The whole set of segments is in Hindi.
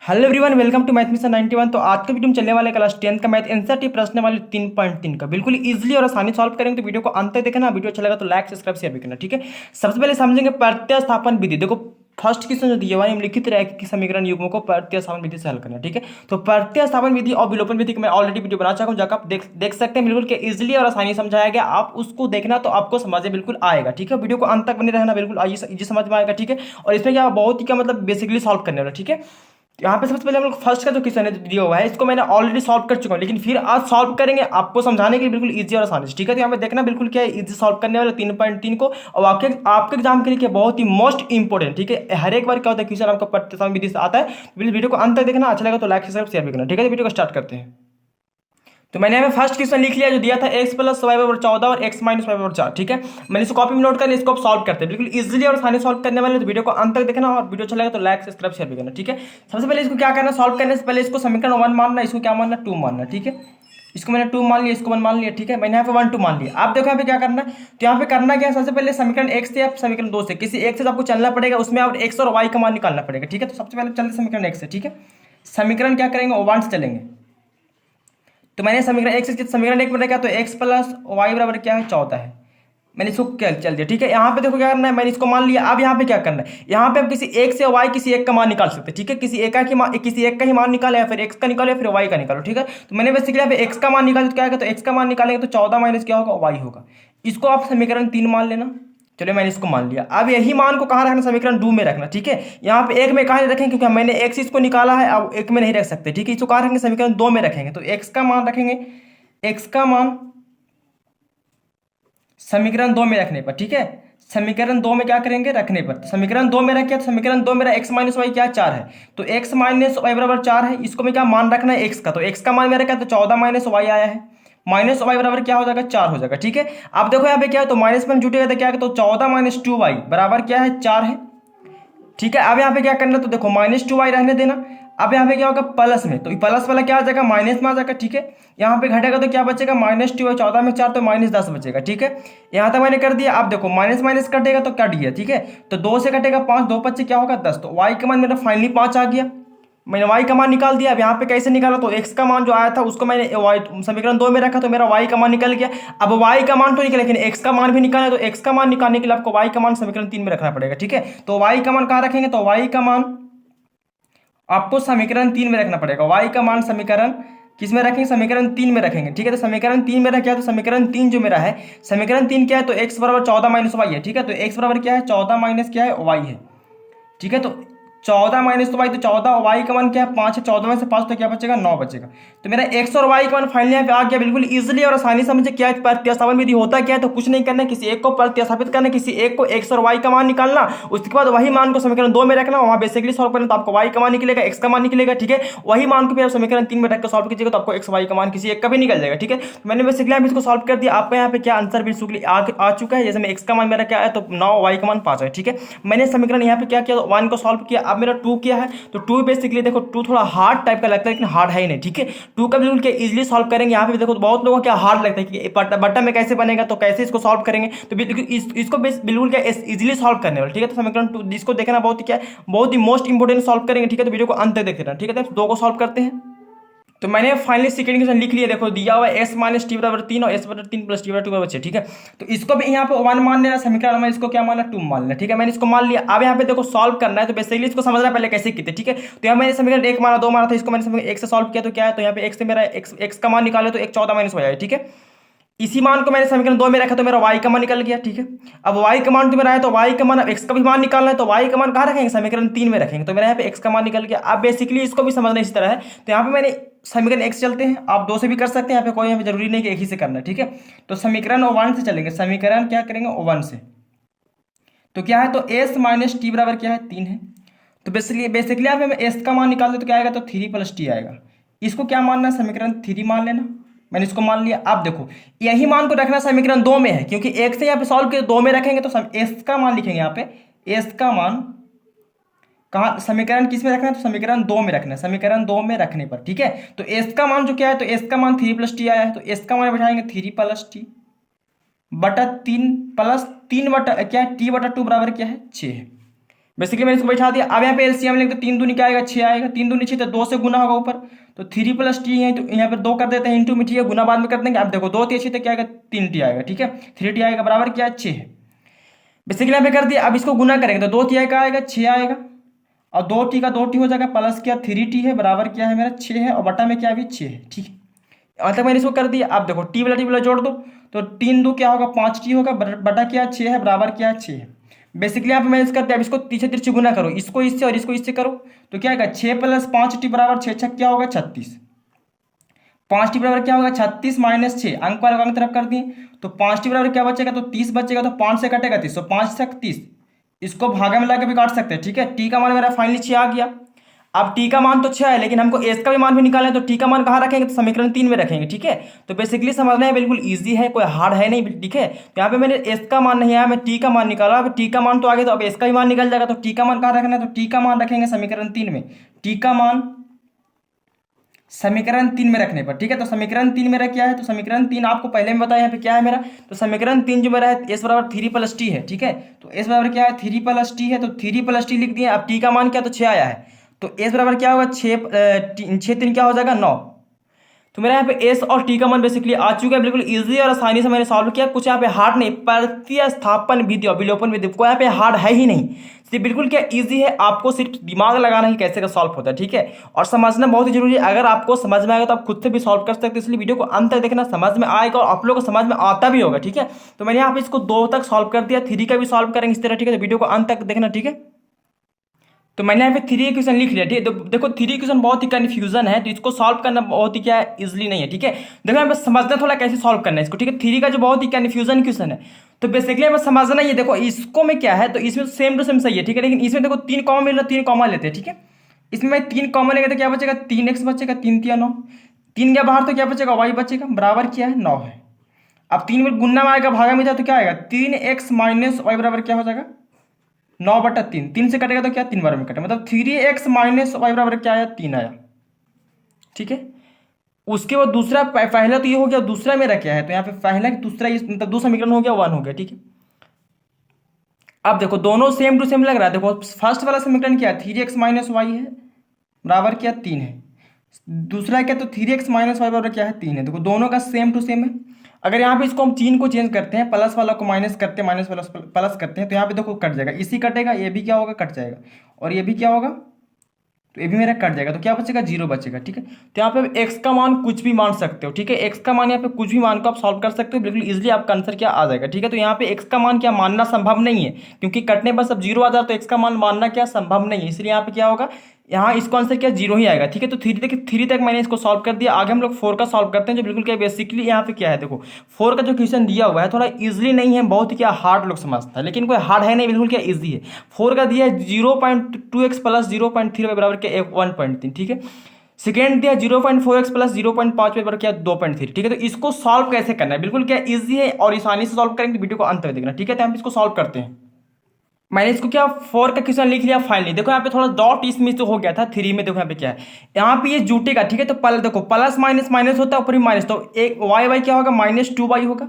Hello everyone, welcome to math mission 91। तो आज का वीडियो में चलने वाले क्लास 10 का मैथ एनसीईआरटी प्रश्न वाले 3.3 का बिल्कुल इजीली और आसानी सॉल्व करेंगे। तो वीडियो को अंत तक देखना। वीडियो अच्छा लगा तो लाइक सब्सक्राइब शेयर भी करना, ठीक है। सबसे पहले समझेंगे प्रतिस्थापन विधि। देखो फर्स्ट क्वेश्चन जो दिया हुआ है निम्नलिखित रैखिक की समीकरण युग्मों को प्रतिस्थापन विधि से हल करना, ठीक है। तो प्रतिस्थापन विधि और विलोपन विधि की मैं ऑलरेडी वीडियो बना चुका हूं, जाकर आप देख सकते हैं। बिल्कुल के इजीली और आसानी समझाया गया, आप उसको देखना तो आपको समझ में बिल्कुल आएगा, ठीक है। वीडियो को अंत तक बने रहना, बिल्कुल इजी समझ में आएगा, ठीक है। और इसमें क्या बहुत ही क्या मतलब बेसिकली सॉल्व करने वाला, ठीक है। यहाँ पे सबसे पहले हम लोग फर्स्ट का जो क्वेश्चन है दिया हुआ है, इसको मैंने ऑलरेडी सॉल्व कर चुका हूँ, लेकिन फिर आज सॉल्व करेंगे आपको समझाने के लिए बिल्कुल इजी और आसानी से, ठीक है। तो यहाँ पे देखना बिल्कुल क्या है, इजी सॉल्व करने वाले 3.3 को। और आपके एग्जाम के लिए क्या बहुत ही मोस्ट इंपॉर्टेंट, ठीक है। हर एक बार क्या होता है क्वेश्चन आपका प्रतिस्थापन विधि से आता है। तो वीडियो को अंत तक देखना, अच्छा लगा तो लाइक शेयर भी करना, ठीक है। वीडियो को स्टार्ट करते हैं। तो मैंने यहाँ पे फर्स्ट क्वेश्चन लिख लिया जो दिया था x प्लस वाई बराबर 14 और x माइनस वाई बराबर 4, ठीक है। मैंने इसको कॉपी में नोट कर लिया, इसको आप सॉल्व करते हैं बिल्कुल इजीली और आसानी सॉल्व करने वाले। तो वीडियो को अंत तक देखना, और वीडियो अच्छा लगा तो लाइक सब्सक्राइब शेयर भी करना, ठीक है। सबसे पहले इसको क्या करना, सॉल्व करने से पहले इसको समीकरण 1 मानना, इसको क्या मानना, 2 मानना, ठीक है। इसको मैंने 2 मान लिया, इसको 1 मान लिया, ठीक है। मैंने यहाँ पे 1 2 मान लिया। आप देखो यहाँ पे क्या करना है, तो यहाँ पे करना क्या है, सबसे पहले समीकरण x से आप समीकरण 2 से किसी एक से आपको चलना पड़ेगा, उसमें आप x और y का मान निकालना पड़ेगा, ठीक है। तो सबसे पहले चलते समीकरण x से, ठीक है। समीकरण क्या करेंगे, 1 से चलेंगे। तो मैंने समीकरण एक से समीकरण एक में रखा, तो x प्लस वाई बराबर क्या है, 14 है। मैंने इसको चल दिया, ठीक है। यहाँ पे देखो क्या करना है, मैंने इसको मान लिया। अब यहाँ पे क्या करना है, यहाँ पे आप किसी एक से y किसी एक का मान निकाल सकते हैं, ठीक है। किसी एक का ही मान निकाले, या फिर x का निकालो या फिर y का निकालो, ठीक है। तो मैंने बेसिकली यहाँ पे x का मान निकाले तो क्या होगा, तो x का मान निकालेंगे तो 14 माइनस क्या होगा, y होगा। इसको आप समीकरण 3 मान लेना। चलिए मैंने इसको मान लिया। अब यही मान को कहाँ रखना, समीकरण 2 में रखना, ठीक है। यहाँ पे एक में कहाँ रखेंगे, क्योंकि मैंने x इसको निकाला है, अब एक में नहीं रख सकते, ठीक है। इसको कहाँ रखेंगे, समीकरण 2 में रखेंगे। तो x का मान रखेंगे, x का मान समीकरण 2 में रखने पर, ठीक है। समीकरण 2 में क्या करेंगे, रखने पर। तो समीकरण 2 में रखे, तो समीकरण 2 मेरा x माइनस वाई क्या, 4 है। तो x माइनस वाई बराबर 4 है। इसको मैं क्या मान रखना है, x का। तो x का मान मेरा क्या, तो 14 माइनस वाई आया है। माइनस वाई बराबर क्या हो जाएगा, 4 हो जाएगा, ठीक है। अब देखो यहाँ पे क्या है, तो माइनस में जुटेगा तो क्या है, तो 14 माइनस 2y बराबर क्या है, 4 है, ठीक है। अब यहाँ पे क्या करना, तो देखो माइनस 2y रहने देना। अब यहाँ पे क्या होगा, प्लस में, तो प्लस वाला क्या आ जाएगा, माइनस में आ जाएगा, ठीक है। यहाँ पे घटेगा तो क्या बचेगा, माइनस 2y, 14 में 4 तो माइनस 10 बचेगा, ठीक है। यहाँ तक मैंने कर दिया। अब देखो माइनस माइनस कटेगा तो कट गया, ठीक है। तो 2 से कटेगा 5, 2 5 क्या होगा, 10। तो y का मान मेरा फाइनली 5 आ गया। मैंने y का मान निकाल दिया। अब यहाँ पे कैसे निकाला, तो x का मान जो आया था उसको मैंने y समीकरण 2 में रखा, तो मेरा y का मान निकल गया। अब y का मान तो निकला, लेकिन x का मान भी निकालना है। तो x का मान निकालने के लिए आपको y का मान समीकरण 3 में रखना पड़ेगा, ठीक है। तो y का मान कहाँ रखेंगे, तो y का मान आपको समीकरण 3 में रखना पड़ेगा। y का मान समीकरण किस में रखेंगे, समीकरण 3 में रखेंगे, ठीक है। तो समीकरण 3 में रखा, तो समीकरण 3 जो मेरा है, समीकरण 3 क्या है, तो x बराबर 14 माइनस वाई है, ठीक है। तो x बराबर क्या है, 14 माइनस क्या है, वाई है, ठीक है। तो 14 माइनस तो वाई, तो 14 वाई का मान क्या है, 5 है। 14 में से 5 तो क्या बचेगा, 9 बचेगा। तो मेरा x और y का मान फाइनली यहाँ पे आ गया। बिल्कुल इजीली और आसानी से मुझे क्या प्रतिस्थापन विधि होता क्या है, तो कुछ नहीं करना है, किसी एक को प्रतिस्थापित करना, किसी एक को x और y का मान निकालना, उसके बाद वही मान को समीकरण 2 में रखना, वहां बेसिकली सॉल्व करना। तो आपको y का मान निकलेगा, x का मान निकलेगा, ठीक है। वही मान को फिर आप समीकरण 3 में रख कर सॉल्व कीजिएगा, तो आपको x y का मान किसी एक का भी निकल जाएगा, ठीक है। तो मैंने बेसिकली इसको सॉल्व कर दिया। आपका यहाँ पे क्या आंसर बिल्कुल आ चुका है। जैसे में x का मान मेरा क्या है, तो 9, y का मान 5 है, ठीक है। मैंने समीकरण यहाँ पे क्या किया, तो 1 को सॉल्व किया। अब मेरा 2 किया है, तो 2 बेसिकली देखो 2 थोड़ा हार्ड टाइप का लगता है, लेकिन हार्ड है ही नहीं, ठीक है। 2 का बिल्कुल क्या इजीली सॉल्व करेंगे। यहाँ पे देखो तो बहुत लोगों को क्या हार्ड लगता है कि बट्टा में कैसे बनेगा, तो कैसे इसको सॉल्व करेंगे। तो बिल्कुल इसको बिल्कुल क्या इजीली सॉल्व करने वाला, ठीक है। तो समीकरण 2 इसको देखना बहुत ही क्या बहुत ही मोस्ट इंपोर्टेंट सॉल्व करेंगे, ठीक है। तो वीडियो को अंत तक देखते रहना, ठीक है। तो 2 को सॉल्व करते हैं। तो मैंने फाइनली सेकंड क्वेश्चन लिख लिया। देखो दिया हुआ है s माइनस टी बराबर 3 और s बराबर 3 प्लस टी बराबर 2 बराबर 6, ठीक है। तो इसको भी यहाँ पे 1 मान लेना, समीकरण में इसको क्या मानना, 2 मान लेना, ठीक है। मैंने इसको मान लिया। अब यहाँ पे देखो सॉल्व करना है, तो बेसिकली इसको समझना पहले कैसे किए थे, ठीक है। तो यहाँ मैंने समीकरण 1 माना, 2 माना था, इसको मैंने समीकरण 1 से सॉल्व किया, तो क्या है, तो यहाँ पे x से मेरा x का मान निकाले, तो 1 14 माइनस हो जाएगा, ठीक है। इसी मान को मैंने समीकरण 2 में रखा, तो मेरा y का मान निकल गया, ठीक है। अब y का मान तो मेरा है, तो y का मान, अब x का भी मान निकालना है, तो y का मान कहाँ रखेंगे, समीकरण 3 में रखेंगे। तो मेरा यहाँ पे x का मान निकल गया। अब बेसिकली इसको भी समझना इस तरह है। तो यहाँ पे मैंने समीकरण 1 से चलते हैं, आप 2 से भी कर सकते हैं, यहाँ पे कोई हमें जरूरी नहीं कि एक ही से करना है, ठीक है। तो समीकरण 1 से चलेंगे, समीकरण क्या करेंगे, 1 से। तो क्या है, तो s माइनस टी बराबर क्या है, 3 है। तो बेसिकली आप हमें s का मान निकाल दे तो क्या आएगा, तो 3 प्लस टी आएगा। इसको क्या मानना है, समीकरण 3 मान लेना। मैंने इसको मान लिया। अब देखो यही मान को रखना समीकरण 2 में है, क्योंकि 1 से यहाँ पे सॉल्व किया, 2 में रखेंगे तो s का मान लिखेंगे। यहाँ पे s का मान कहाँ, समीकरण किस में रखना है, तो समीकरण 2 में रखना है, समीकरण 2 में रखने पर, ठीक है। तो s का मान जो क्या है, तो s का मान 3 प्लस टी आया है। तो s का मान बैठाएंगे 3 प्लस टी बटा 3 प्लस 3 बटा क्या है, टी बटा 2 बराबर क्या है, 6 है। बेसिकली मैंने इसको बैठा दिया। अब यहाँ पे एलसीएम लेंगे तो 3 दूनी क्या आएगा 6 आएगा, 3 दूनी 6 तो 2 से गुना होगा ऊपर, तो 3 + t है तो यहाँ पर 2 कर देते हैं इंटू में, ठीक है, गुना बाद में कर देंगे। अब देखो 2 × 6 तो क्या आएगा 3t आएगा, ठीक है, 3t आएगा बराबर क्या है 6 है। बेसिकली यहाँ पे कर दिया। अब इसको गुना करेंगे तो 2t का आएगा 6 आएगा, और 2t का 2t हो जाएगा, प्लस क्या 3t है बराबर क्या है मेरा 6 है, और बटा में क्या भी 6 है, ठीक है। यहाँ तक मैंने इसको कर दिया। अब देखो टी वाला जोड़ दो तो 3 2 क्या होगा 5t होगा, बटा क्या 6 है बराबर क्या है 6 है। बेसिकली यहाँ पे मैंने इसका अब इसको पीछे तिरछे गुना करो, इसको इससे और इसको इससे करो तो क्या आएगा 6 + 5t बराबर 6 6 क्या होगा 36, 5t बराबर क्या होगा 36 - 6 अंक वाले अंक तरफ कर दिए तो 5t बराबर क्या बचेगा तो 30 बचेगा, तो 5 से कटेगा 30 तो 5 से 30, इसको भागा में लाकर भी काट सकते हैं, ठीक है। टी का मान मेरा फाइनली 6 आ गया। अब टी का मान तो 6 है, लेकिन हमको एस का भी मान भी निकालना है, तो टी का मान कहाँ रखेंगे तो समीकरण 3 में रखेंगे, ठीक है। तो बेसिकली समझना है बिल्कुल इजी है, कोई हार्ड है नहीं, ठीक है। तो यहाँ पे मैंने एस का मान नहीं आया, मैं टी का मान निकाला। अब टी का मान तो आगे तो अब एस का भी मान निकल जाएगा, तो टी का मान कहाँ रखना है तो टी का मान रखेंगे समीकरण 3 में, टी का मान समीकरण 3 में रखने पर, ठीक है। तो समीकरण 3 मेरा क्या है तो समीकरण 3 आपको पहले में बताया यहाँ पे क्या है मेरा, तो समीकरण 3 जो मेरा है एस बराबर 3 + t है, ठीक है। तो एस बराबर क्या है 3 + t है, तो 3 + t लिख दिए। अब टी का मान क्या तो 6 आया है, तो एस बराबर क्या होगा 6 3 क्या हो जाएगा 9। तो मेरा यहाँ पे एस और टी का मान बेसिकली आ चुका है, बिल्कुल इजी और आसानी से मैंने सॉल्व किया, कुछ यहाँ पे हार्ड नहीं, प्रतिस्थापन विधि और विलोपन विधि कोई यहाँ पे हार्ड है ही नहीं, सिर्फ बिल्कुल क्या इजी है, आपको सिर्फ दिमाग लगाना ही कैसे का सॉल्व होता है, ठीक है। और समझना बहुत ही जरूरी है, अगर आपको समझ में आएगा तो आप खुद से भी सॉल्व कर सकते हैं, इसलिए वीडियो को अंत तक देखना, समझ में आएगा और आप लोग को समझ में आता भी होगा, ठीक है। तो मैंने यहाँ पे इसको 2 तक सॉल्व कर दिया, 3 का भी सॉल्व करेंगे इस तरह, ठीक है। तो वीडियो को अंत तक देखना, ठीक है। तो मैंने यहाँ पे 3 इक्वेशन लिख लिया, ठीक है। तो देखो 3 इक्वेशन बहुत ही कन्फ्यूजन है, तो इसको सॉल्व करना बहुत ही क्या है इजिली नहीं है, ठीक है। देखो यहाँ पे समझना थोड़ा कैसे सॉल्व करना है इसको, ठीक है। 3 का जो बहुत ही कन्फ्यूजन क्वेश्चन है, तो बेसिकली हमें समझना ये देखो इसको में क्या है, तो इसमें सेम टू सेम सही है, ठीक है। लेकिन इसमें देखो 3 कॉमन मिल रहा है, 3 कॉमन लेते हैं, ठीक है। इसमें मैं 3 कॉमन लेंगे तो क्या बचेगा 3x बचेगा, 3 × 9, 3 गया बाहर तो क्या बचेगा y बचेगा, बराबर क्या है 9 है। अब 3 में गुन्ना में आएगा भागा में जाए तो क्या आएगा 3x - y बराबर क्या हो जाएगा 9/3, 3 से कटेगा तो क्या 3 बार में कटेगा, मतलब 3x - y बराबर क्या आया 3 आया, ठीक है। उसके बाद दूसरा पहला तो ये हो गया, दूसरा मेरा क्या है तो यहाँ पे पहला दूसरा मतलब दो समीकरण हो गया 1 हो गया, ठीक है। अब देखो दोनों सेम टू सेम लग रहा है, देखो फर्स्ट वाला समीकरण क्या है 3x - y है बराबर क्या 3 है, दूसरा क्या तो 3x - y बराबर क्या है 3 है, देखो दोनों का सेम टू सेम है। अगर यहाँ पे इसको हम चिन्ह को चेंज करते हैं, प्लस वाला को माइनस करते हैं, माइनस वाला प्लस करते हैं, तो यहाँ पे देखो कट जाएगा, इसी कटेगा, ये भी क्या होगा कट जाएगा, और ये भी क्या होगा तो ये भी मेरा कट जाएगा, तो क्या बचेगा 0 बचेगा, ठीक है। तो यहाँ पे x का मान कुछ भी मान सकते हो, ठीक है। x का मान यहाँ पे कुछ भी मान को आप सॉल्व कर सकते हो, बिल्कुल इजीली आपका आंसर क्या आ जाएगा, ठीक है। तो यहाँ पे x का मान क्या मानना संभव नहीं है, क्योंकि कटने पर सब 0 आ जाए, तो x का मान मानना क्या संभव नहीं है, इसलिए यहाँ पे क्या होगा यहाँ इसको आंसर क्या 0 ही आएगा, ठीक है। तो 3 तक मैंने इसको सॉल्व कर दिया। आगे हम लोग 4 का सॉल्व करते हैं, जो बिल्कुल क्या बेसिकली यहाँ पे क्या है देखो 4 का जो क्वेश्चन दिया हुआ है थोड़ा इजीली नहीं है, बहुत ही क्या हार्ड लोग समझता है, लेकिन कोई हार्ड है नहीं, बिल्कुल क्या इजी है। 4 का दिया है 0.2x + 0.3 बराबर क्या 1.3, ठीक है। सेकेंड दिया 0.4x + 0.5 बराबर क्या 2.3, ठीक है। तो इसको सॉल्व कैसे करना है बिल्कुल क्या इजी है और आसानी से सॉल्व करेंगे, वीडियो को अंत तक देखना, ठीक है। तो हम इसको सॉल्व करते हैं। मैंने इसको क्या 4 का क्वेश्चन लिख लिया फाइनली, देखो यहाँ पे थोड़ा डॉट इसमें तो हो गया था 3 में, देखो यहाँ पे क्या है यहाँ पे ये जुटेगा, ठीक है। तो पहले देखो प्लस माइनस माइनस होता है ऊपर भी माइनस, तो एक y क्या होगा -2y होगा,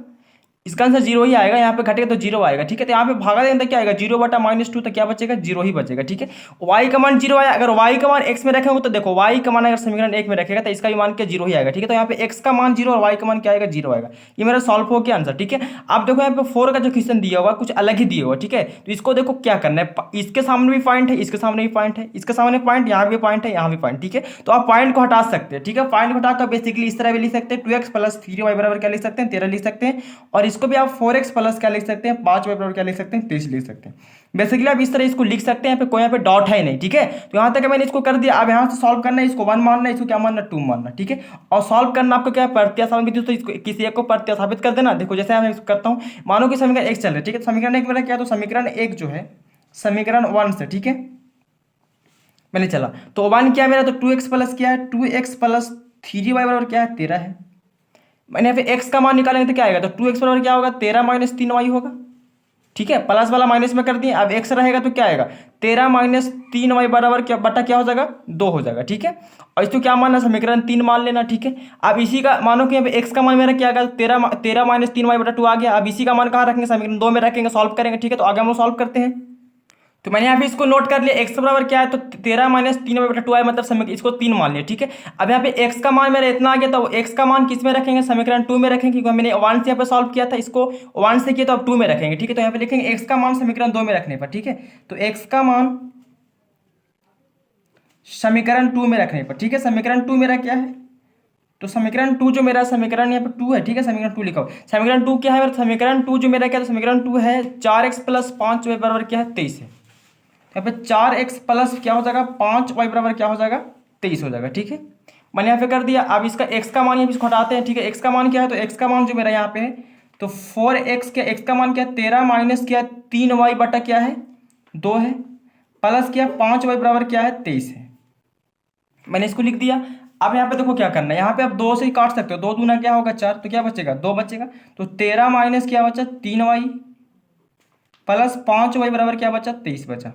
इसका आंसर 0 ही आएगा, यहाँ पे घटेगा तो 0 आएगा, ठीक है। तो यहाँ पे भागा देंगे तो क्या आएगा 0/-2, तो क्या बचेगा 0 ही बचेगा, ठीक है। y का मान 0 आया, अगर y का मान x में रखेंगे तो देखो y का मान अगर समीकरण 1 में रखेगा तो इसका भी मान क्या 0 ही आएगा, ठीक है। तो यहाँ पे x का मान 0 और y का मान क्या आएगा 0 आएगा, ये मेरा सॉल्व हो गया आंसर, ठीक है। अब देखो यहाँ पे 4 का जो क्वेश्चन दिया हुआ कुछ अलग ही दिया हुआ, ठीक है। तो इसको देखो क्या करना है, इसके सामने भी पॉइंट है, इसके सामने भी पॉइंट है, इसके सामने पॉइंट, यहाँ भी पॉइंट है, यहाँ भी पॉइंट, ठीक है। तो आप पॉइंट को हटा सकते हैं, ठीक है। पॉइंट को हटाकर बेसिकली इस तरह भी लिख सकते हैं 2x + 3y बराबर क्या लिख सकते हैं 13 लिख सकते हैं, और इसको भी आप 4x प्लस क्या लिख सकते हैं 5y बराबर क्या लिख सकते हैं 23 लिख सकते हैं। बेसिकली आप इस तरह इसको लिख सकते हैं, यहाँ पे कोई यहाँ पे डॉट है नहीं, ठीक है। तो यहाँ तक मैंने इसको कर दिया। अब यहाँ से सॉल्व करना है, इसको 1 मानना है, इसको क्या मानना 2 मानना, ठीक है। और सॉल्व करना आपको क्या प्रत्यास्थापन विधि, तो इसको किसी एक को प्रत्यास्थापित कर देना। देखो जैसे मैं इसको करता हूँ, मानो कि समीकरण 1 चल रहा है, ठीक है। समीकरण 1 मेरा क्या, तो समीकरण 1 जो है समीकरण 1 से, ठीक है, मैंने चला तो 1 क्या मेरा, तो 2x प्लस क्या है 2x + 3y बराबर क्या है 13 है। मैंने यहाँ पे x का मान निकालेंगे तो क्या आएगा, तो 2x बराबर क्या होगा 13 - 3y होगा, ठीक है। प्लस वाला माइनस में कर दिए, अब x रहेगा तो क्या आएगा 13 - 3y बराबर क्या बटा क्या हो जाएगा 2 हो जाएगा, ठीक है। और इसको क्या मानना समीकरण 3 मान लेना, ठीक है। अब इसी का मानो कि यहाँ पे x का मान मेरा क्या आ गया 13 - 3y बटा 2 आ गया। अब इसी का मान कहाँ रखेंगे समीकरण 2 में रखेंगे, सॉल्व करेंगे, ठीक है। तो आगे हम लोग सॉल्व करते हैं। तो मैंने यहाँ पे इसको नोट कर लिया, x बराबर क्या है तो 13 माइनस 3/2 है, मतलब समीकरण इसको 3 मान लिया, ठीक है। अब यहाँ पे x का मान मेरा इतना आ गया, तो x का मान किस में रखेंगे, समीकरण 2 में रखेंगे, क्योंकि मैंने 1 से यहाँ पे सॉल्व किया था, इसको 1 से किया तो अब 2 में रखेंगे, ठीक है। तो यहाँ पे लिखेंगे x का मान समीकरण 2 में रखने पर, ठीक है। तो x का मान समीकरण 2 में रखने पर, ठीक है। समीकरण 2 मेरा क्या है, तो समीकरण 2 जो मेरा समीकरण यहाँ पे 2 है, ठीक है। समीकरण 2 लिखा हो, समीकरण 2 क्या है मेरा, समीकरण 2 जो मेरा क्या है, तो समीकरण 2 है 4x प्लस 5 y बराबर क्या है 23 है। यहाँ पे 4x प्लस क्या हो जाएगा 5y बराबर क्या हो जाएगा 23 हो जाएगा, ठीक है। मैंने यहाँ पे कर दिया। अब इसका x का मान यहाँ पे इसको हटाते हैं, ठीक है। x का मान क्या है, तो x का मान जो मेरा यहाँ पे है तो 4x क्या, x का मान क्या है 13 माइनस क्या 3y बटा क्या है 2 है, प्लस क्या 5y बराबर क्या है 23 है। मैंने इसको लिख दिया। अब यहाँ पे देखो क्या करना है, यहाँ पे आप 2 से ही काट सकते हो, 2 दूना क्या होगा 4, तो क्या बचेगा 2 बचेगा। तो 13 माइनस क्या बचा 3y प्लस 5y बराबर क्या बचा 23 बचा,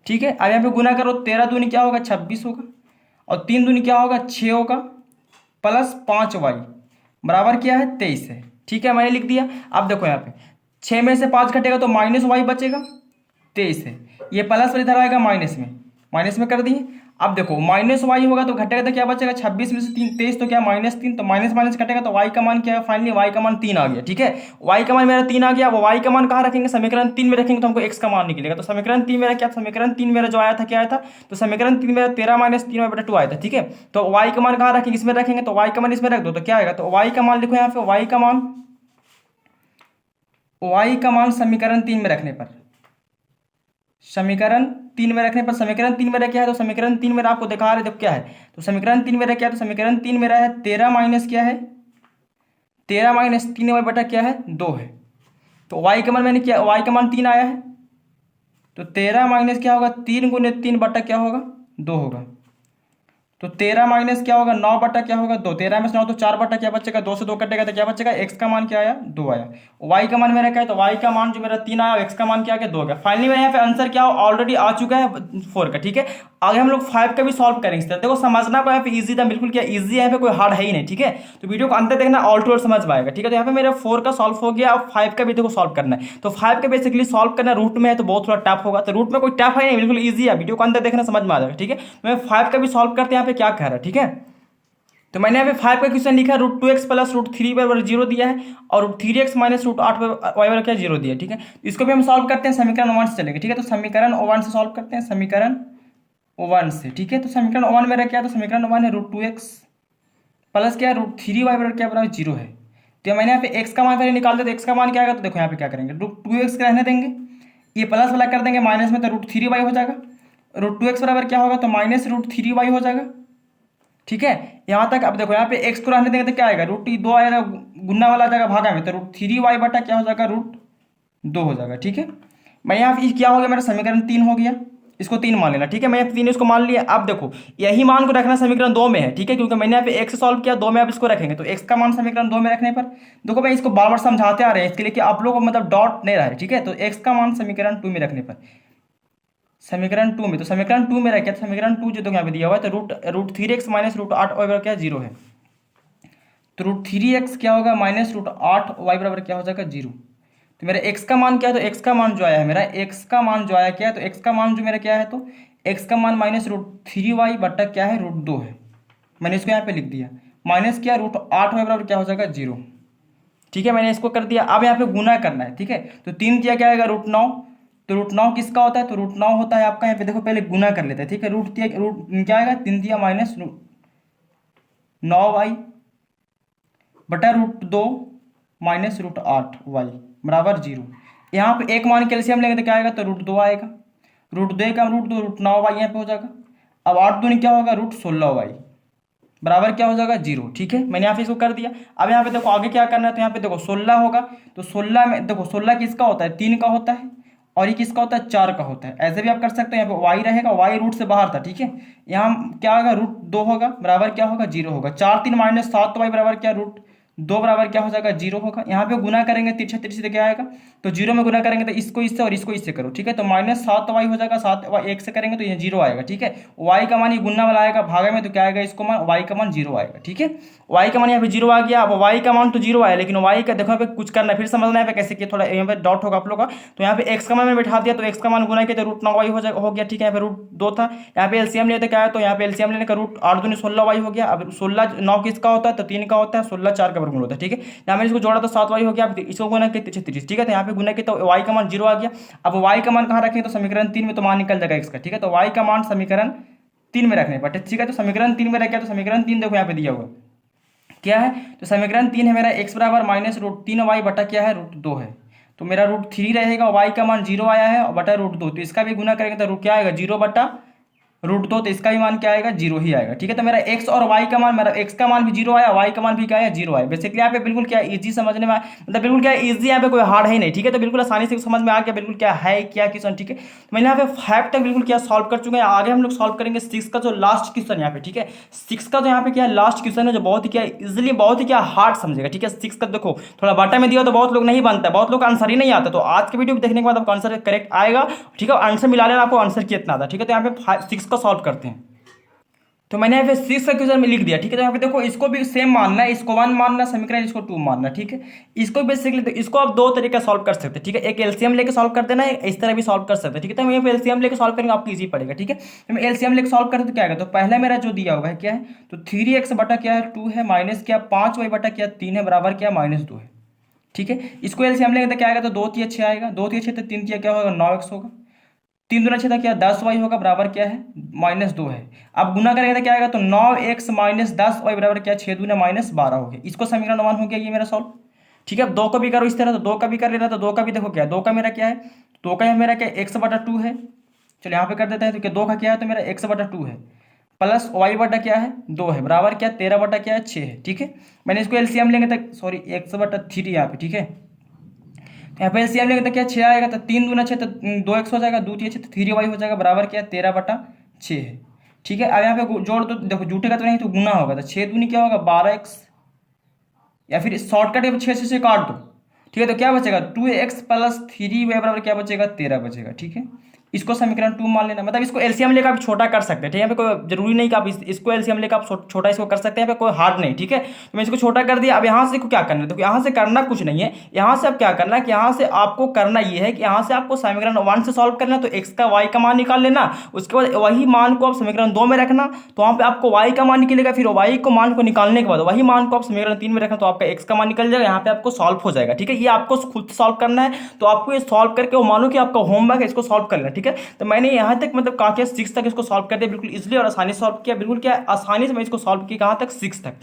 ठीक है। अब यहाँ पे गुना करो, 13 दूनी क्या होगा 26 होगा, और 3 दूनी क्या होगा 6 होगा, प्लस 5y बराबर क्या है 23 है, ठीक है। मैंने लिख दिया। अब देखो यहाँ पे 6 में से 5 घटेगा तो माइनस y बचेगा 23 है, ये प्लस वाली इधर आएगा माइनस में कर दिए। अब देखो माइनस वाई होगा तो घटेगा तो क्या बचेगा 26 में से 3 23 तो क्या -3, तो माइनस माइनस घटेगा तो वाई का मान क्या है, फाइनली वाई का मान 3 आ गया, ठीक है। वाई का मान मेरा 3 आ गया। अब वाई का मान कहाँ रखेंगे, समीकरण 3 में रखेंगे तो हमको एक्स का मान निकलेगा। तो समीकरण 3 मेरा क्या, समीकरण 3 मेरा जो आया था क्या आया था, तो समीकरण 3 मेरा 13 माइनस 3/2 आया था, ठीक है। तो वाई का मान कहाँ रखेंगे, इसमें रखेंगे, तो वाई का मान इसमें रख दो तो क्या आएगा, तो वाई का मान लिखो यहाँ पे, वाई का मान समीकरण 3 में रखने पर, समीकरण 3 में रखने पर, समीकरण 3 मेरा क्या है, तो समीकरण 3 मेरा आपको दिखा रहे तो क्या है, तो समीकरण 3 मेरा क्या है, तो समीकरण 3 मेरा है 13 माइनस क्या है 13 माइनस 3y बटा क्या है 2 है। तो y का मान मैंने क्या, y का मान 3 आया है, तो 13 माइनस क्या होगा 3 गुने 3 बटा क्या होगा 2 होगा। तो 13 माइनस क्या होगा 9 बटा क्या होगा 2, 13 में से 9 तो 4 बटा क्या बचेगा 2 से 2 कटेगा तो क्या बचेगा, x का मान क्या आया 2 आया। y का मान मेरा क्या है, तो y का मान जो मेरा 3 आया, x का मान क्या आ गया 2 आ गया। फाइनली मेरा यहाँ पे आंसर क्या ऑलरेडी आ चुका है 4 का, ठीक है। आगे हम लोग 5 का भी सॉल्व करेंगे। देखो समझना को यहाँ पे इजी था, बिल्कुल क्या इजी है, यहाँ पे कोई हार्ड है ही नहीं, ठीक है। तो वीडियो को अंत तक देखना, ऑल टू ऑल समझ में आएगा, ठीक है। तो यहाँ पे मेरा 4 का सॉल्व हो गया। अब 5 का भी देखो सॉल्व करना है। तो 5 का बेसिकली सॉल्व करना रूट में है तो बहुत थोड़ा टफ होगा, तो रूट में कोई टफ है नहीं, बिल्कुल ईजी है, वीडियो को अंत तक देखना समझ में आ जाएगा, ठीक है। मैं 5 का भी सॉल्व करते हैं यहाँ पे क्या कह रहा है, ठीक है। तो मैंने यहाँ पे 5 का क्वेश्चन लिखा है, √2x प्लस √3 बराबर 0 दिया है, और √3x माइनस √8 y बराबर क्या 0 दिया है, ठीक है। इसको भी हम सॉल्व करते हैं समीकरण 1 से चलेंगे, ठीक है। तो समीकरण 1 से सॉल्व करते हैं, समीकरण 1 से, ठीक है। तो समीकरण 1 मेरा क्या है, तो समीकरण 1 है √2x प्लस क्या है √3y बराबर क्या बराबर 0 है। तो मैंने यहाँ पे x का मान पहले निकाल दिया, तो x का मान क्या आएगा, तो देखो यहाँ पे क्या करेंगे, √2x रहने देंगे, ये प्लस वाला कर देंगे माइनस में, तो √3y हो जाएगा। √2x बराबर क्या होगा, तो माइनस √3y हो जाएगा, ठीक है। यहाँ तक। अब देखो यहाँ पे x को रहने देंगे तो क्या आएगा, √2 आएगा, गुना वाला आ जाएगा भागा में, तो √3y बटा क्या हो जाएगा √2 हो जाएगा, ठीक है। मैं यहाँ पे क्या हो गया मेरा समीकरण 3 हो गया, इसको 3 मान लेना, ठीक है। मैं 3 इसको मान लिया। अब देखो यही मान को रखना समीकरण 2 में है, ठीक है, क्योंकि मैंने यहाँ पे x सॉल्व किया, 2 में आप इसको रखेंगे, तो x का मान समीकरण 2 में रखने पर देखो मैं इसको बार बार समझाते आ रहे हैं इसके लिए कि आप लोग को मतलब डाउट नहीं रहे, ठीक है। तो x का मान समीकरण 2 में रखने पर, समीकरण 2 में, तो समीकरण 2 में क्या, समीकरण 2 जो तो यहाँ पे दिया हुआ है, तो √3x माइनस √8 y बराबर क्या 0 है। तो √3x क्या होगा माइनस √8 y बराबर क्या हो जाएगा 0। तो मेरा x का मान क्या है, तो x का मान जो आया है मेरा, x का मान जो आया क्या है, तो x का मान जो मेरा क्या है, तो x का मान माइनस √3y बटा क्या है √2 है। मैंने इसको यहाँ पे लिख दिया, माइनस क्या √8 y बराबर क्या हो जाएगा 0, ठीक है। मैंने इसको कर दिया। अब यहाँ पे गुना करना है, ठीक है। तो 3 दिया क्या आएगा √9, तो √9 किसका होता है, तो √9 होता है आपका, यहाँ पे देखो पहले गुना कर लेते हैं, ठीक है। रूट क्या आएगा 3 दिया माइनस 9y बटा √2 माइनस √8y बराबर 0। यहाँ पे एक मान कैल्शियम लेंगे तो क्या आएगा, तो √2 आएगा, √2 का √2 √9y यहाँ पे हो जाएगा। अब 8 दूनी क्या होगा √16y बराबर क्या हो जाएगा 0, ठीक है। मैंने यहाँ पे इसको कर दिया। अब यहाँ पे देखो आगे क्या करना है, तो यहाँ पे देखो 16 होगा, तो 16 में देखो 16 किसका होता है 3 का होता है, और ये किसका होता है 4 का होता है। ऐसे भी आप कर सकते हो, यहाँ पे y रहेगा, y रूट से बाहर था, ठीक है। यहाँ क्या होगा √2 होगा बराबर क्या होगा 0 होगा, 4 3 माइनस 7y बराबर क्या 2 बराबर क्या हो जाएगा 0 होगा। यहाँ पे गुना करेंगे तिरछा तिरछे से क्या आएगा, तो 0 में गुना करेंगे तो इसको इससे और इसको इससे करो, ठीक है। तो -7y हो जाएगा, 7y 1 से करेंगे तो ये 0 आएगा, ठीक है। y का मान ये गुना वाला आएगा भागे में, तो क्या आएगा इसको मान y का मान 0 आएगा, ठीक है। y का मान यहाँ पे 0 आ गया। अब y का मान तो 0 आया, लेकिन y का देखो यहाँ पे कुछ करना है, फिर समझना है कैसे किया, थोड़ा यहाँ पे डाउट होगा आप लोग का। तो यहाँ पे x का मान में बैठा दिया, तो x का मान गुना किया तो √9y हो गया, ठीक है। यहाँ पे √2 था, यहाँ पे एलसीएम लेते क्या है, तो यहाँ पे एलसीएम लेने का √8 दूनी 16y हो गया। अब 16 9 किसका होता है, तो 3 का होता है, 16 4 का वर्गमूल होता है, ठीक है। यहाँ मैंने इसको जोड़ा तो 7y हो गया। अब इसको गुना किया 33, ठीक है। तो यहाँ पे गुना किया तो y का मान 0 आ गया। अब y का मान कहाँ रखें, तो समीकरण 3 में, तो मान निकल जाएगा x का, ठीक है। तो y का मान समीकरण 3 में रखने पर, ठीक है। तो समीकरण 3 में रखा, तो समीकरण 3 देखो यहाँ पे दिया हुआ क्या है, तो समीकरण 3 है मेरा x बराबर -√3y बटा क्या है √2 है। तो मेरा √3 रहेगा, y का मान 0 आया है और बटा √2, तो इसका भी गुना करेंगे तो रूट क्या आएगा 0 बटा √2, तो इसका भी मान क्या आएगा 0 ही आएगा, ठीक है। तो मेरा x और y का मान, मेरा x का मान भी 0 आया, y का मान भी क्या है 0 आया। बेसिकली यहाँ पे बिल्कुल क्या इजी समझने में मतलब बिल्कुल क्या इजी, यहाँ पे कोई हार्ड है नहीं, ठीक है। तो बिल्कुल आसानी से समझ में आ गया बिल्कुल क्या है क्या क्वेश्चन, ठीक है। तो मैंने यहाँ पे 5 तक बिल्कुल क्या सॉल्व कर चुके हैं। आगे हम लोग सॉल्व करेंगे 6 का जो लास्ट क्वेश्चन यहाँ पे, ठीक है। 6 का जो यहाँ पे क्या लास्ट क्वेश्चन है, जो बहुत ही क्या इजिली बहुत ही क्या हार्ड समझेगा, ठीक है। 6 का देखो थोड़ा बाटा में दिया तो बहुत लोग नहीं बनता है, बहुत लोग आंसर ही नहीं आता। तो आज के वीडियो देखने के बाद आपको आंसर करेक्ट आएगा, ठीक है। आंसर मिला लेना आपको आंसर कितना आता है, ठीक है। तो यहाँ पे 6 का सॉल्व करते हैं। तो मैंने यहाँ पे 6 का क्वेश्चन में लिख दिया, ठीक है। तो यहाँ पे देखो इसको भी सेम मानना है, इसको 1 मानना समीकरण, इसको 2 मानना, ठीक है। इसको बेसिकली तो इसको आप 2 तरीके सॉल्व कर सकते हैं, ठीक है। एक एलसीएम लेके सॉल्व कर देना है, इस तरह भी सॉल्व कर सकते हैं, ठीक है। तो हम यहाँ पे एलसीएम लेके सॉल्व करेंगे, आपको इजी पड़ेगा, ठीक है। तो मैं एलसीएम लेके सॉल्व करते तो क्या आएगा, तो पहला मेरा जो दिया हुआ है क्या है, तो 3x बटा क्या है 2 है, माइनस क्या 5y बटा क्या 3 है, बराबर क्या -2 है, ठीक है। इसको एलसीएम लेंगे तो क्या आएगा, तो 2 3 6 आएगा, 2 3 6 तो 3 क्या होगा 9x होगा, 3 दूना 6 क्या 10y होगा, बराबर क्या है -2 है। अब गुना करेंगे तो क्या आएगा, तो 9x - 10y बराबर क्या 6 दूना -12 हो गया। इसको समीकरण 1 हो गया ये मेरा सॉल्व, ठीक है। अब 2 का भी करो इस तरह, तो 2 का भी कर लेना, तो 2 का भी देखो क्या 2 का मेरा क्या है, 2 का मेरा क्या x बटा 2 है। चलो यहाँ पे कर देते हैं, तो क्या 2 का क्या है, तो मेरा x बटा 2 है, प्लस y बटा क्या है 2 है, बराबर क्या 13 बटा क्या है 6 है, ठीक है। मैंने इसको एलसीएम लेंगे तो सॉरी x बटा 3 यहाँ पे, ठीक है। यहाँ पे एलसीएम लेंगे तो क्या 6 आएगा, तो 3 दूना 6 तो 2x हो जाएगा, 2 3 6 तो 3y हो जाएगा, बराबर क्या 13 बटा 6 है, ठीक है। अब यहाँ पे जोड़ तो देखो जुटेगा तो नहीं, तो गुना होगा, तो 6 दूनी क्या होगा 12x, या फिर शॉर्टकट 6 से काट दो, ठीक है। तो क्या बचेगा 2x प्लस 3y बराबर क्या बचेगा 13 बचेगा, ठीक है। इसको समीकरण 2 मान लेना, मतलब इसको एलसीएम लेकर आप छोटा कर सकते हैं, ठीक है। यहाँ पे कोई जरूरी नहीं कि आप इसको एलसीएम लेकर आप छोटा इसको कर सकते हैं, यहाँ पे कोई हार्ड नहीं, ठीक है। तो मैं इसको छोटा कर दिया। अब यहाँ से क्या करना है, तो यहाँ से करना कुछ नहीं है, यहाँ से अब क्या करना है कि यहाँ से आपको करना ये है कि यहाँ से आपको समीकरण 1 से सॉल्व करना, तो x का y का मान निकाल लेना, उसके बाद वही मान को आप समीकरण 2 में रखना, तो वहाँ पे आपको y का मान निकलेगा, फिर y को मान को निकालने के बाद वही मान को आप समीकरण 3 में रखना, तो आपका x का मान निकल जाएगा, यहाँ पे आपको सॉल्व हो जाएगा, ठीक है। ये आपको खुद सॉल्व करना है, तो आपको ये सॉल्व करके वो मानो कि आपका होमवर्क है, इसको सॉल्व कर लेना, ठीक है। तो मैंने यहाँ तक मतलब कहा 6 तक इसको सॉल्व कर दिया, बिल्कुल इजीली और आसानी से सॉल्व किया, बिल्कुल क्या आसानी से मैं इसको सॉल्व किया, कहाँ तक 6 तक।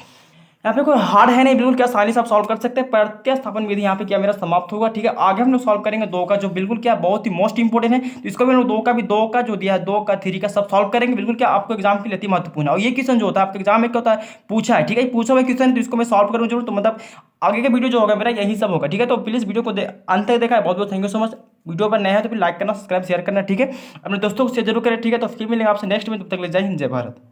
यहाँ पे कोई हार्ड है नहीं, बिल्कुल क्या आसानी से आप सॉल्व कर सकते हैं। प्रत्यास्थापन विधि यहाँ पे क्या मेरा समाप्त होगा, ठीक है। आगे हम लोग सॉल्व करेंगे 2 का, जो बिल्कुल क्या बहुत ही मोस्ट इंपोर्टेंट है, तो इसको भी हम लोग 2 का जो दिया है 2 का 3 का सब सॉल्व करेंगे, बिल्कुल क्या आपको एग्जाम के लिए अति महत्वपूर्ण है। और ये क्वेश्चन जो होता है आपके एग्जाम में क्या होता है पूछा है, ठीक है, पूछा हुआ क्वेश्चन, तो इसको मैं सॉल्व करूँ जरूर, तो मतलब आगे का वीडियो जो होगा मेरा यही सब होगा, ठीक है। तो प्लीज वीडियो को अंत तक देखा है, बहुत बहुत thank you so much. Video पर नया है तो फिर लाइक करना, सब्सक्राइब शेयर करना, ठीक है। अपने दोस्तों को शेयर जरूर करें, ठीक है। तो फिर मिलेंगे आपसे नेक्स्ट में, तब तक ले जय हिंद जय भारत।